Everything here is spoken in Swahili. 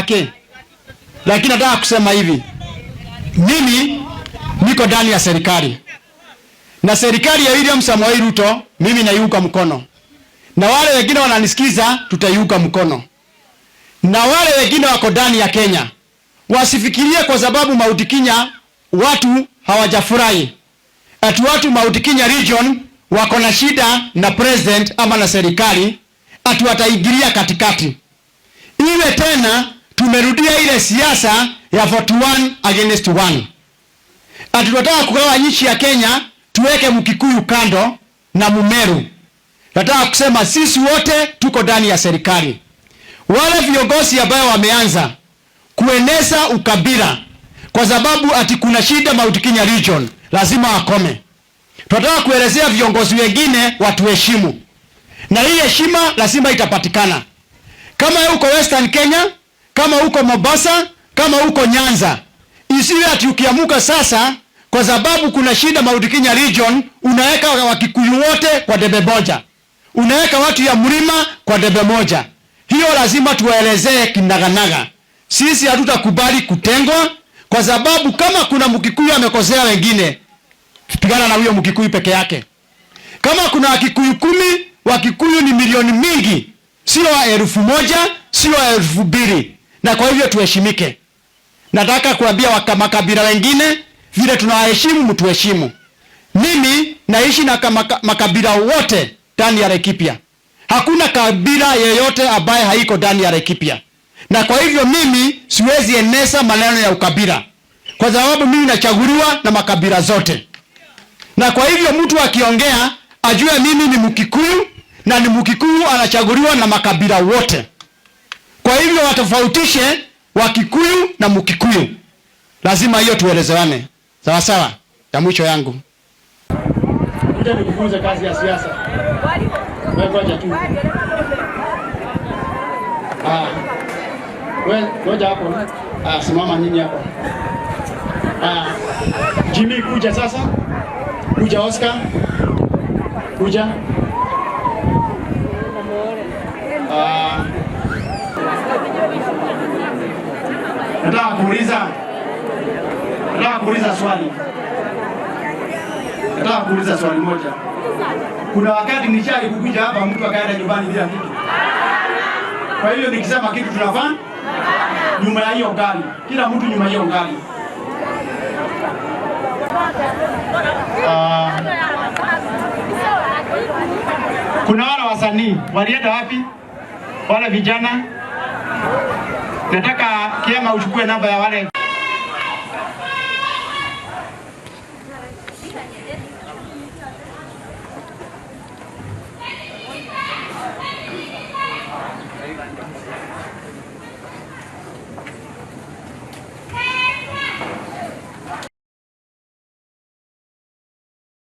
yake. Lakini nataka kusema hivi, mimi niko ndani ya serikali, na serikali ya William Samoei Ruto mimi naiunga mkono, na wale wengine wananisikiza tutaiunga mkono, na wale wengine wako ndani ya Kenya wasifikirie kwa sababu Mount Kenya watu hawajafurahi ati watu Mount Kenya region wako na shida na president ama na serikali ati wataingilia katikati. Iwe tena tumerudia ile siasa ya 41 against 1. Ati tunataka kugawa nchi ya Kenya tuweke Mkikuyu kando na Mumeru. Nataka kusema sisi wote tuko ndani ya serikali. Wale viongozi ambao wameanza kueneza ukabila kwa sababu ati kuna shida Mount Kenya region lazima wakome. Tunataka kuelezea viongozi wengine watuheshimu, na hii heshima lazima itapatikana. Kama uko Western Kenya, kama uko Mombasa, kama uko Nyanza, isiwe ati ukiamuka sasa kwa sababu kuna shida Mount Kenya region unaweka Wakikuyu wote kwa debe moja, unaweka watu ya Mlima kwa debe moja. Hiyo lazima tuwaelezee kinaganaga. Sisi hatutakubali kutengwa, kwa sababu kama kuna Mkikuyu amekosea wengine, pigana na huyo Mkikuyu peke yake. Kama kuna Wakikuyu 10, Wakikuyu ni milioni mingi, sio 1,000, sio 2,000, na kwa hivyo tuheshimike. Nataka kuambia makabila wengine vile tunawaheshimu mtuheshimu. Mimi naishi na makabila wote ndani ya Laikipia. Hakuna kabila yeyote ambaye haiko ndani ya Laikipia. Na kwa hivyo mimi siwezi eneza maneno ya ukabila, kwa sababu mimi nachaguliwa na makabila zote. Na kwa hivyo mtu akiongea ajue mimi ni Mkikuyu, na ni Mkikuyu anachaguliwa na makabila wote. Kwa hivyo watofautishe Wakikuyu na Mkikuyu. Lazima hiyo tuelezewane. Sawa sawa. Ya mwisho yangu, kuja nikufunze kazi ya siasa. Wewe ngoja tu. Wewe ngoja hapo. Simama nyinyi hapo. Jimmy kuja sasa. Kuja Oscar. Kuja. Nataka kuuliza swali moja. Kuna wakati nishali kukuja hapa mtu akaenda nyumbani bila kitu. Kwa hiyo nikisema kitu tunafanya nyuma ya hiyo gari. Kila mtu nyuma ya hiyo gari. Kuna wale wasanii walienda wapi? Wale vijana. Nataka Kiema uchukue namba ya wale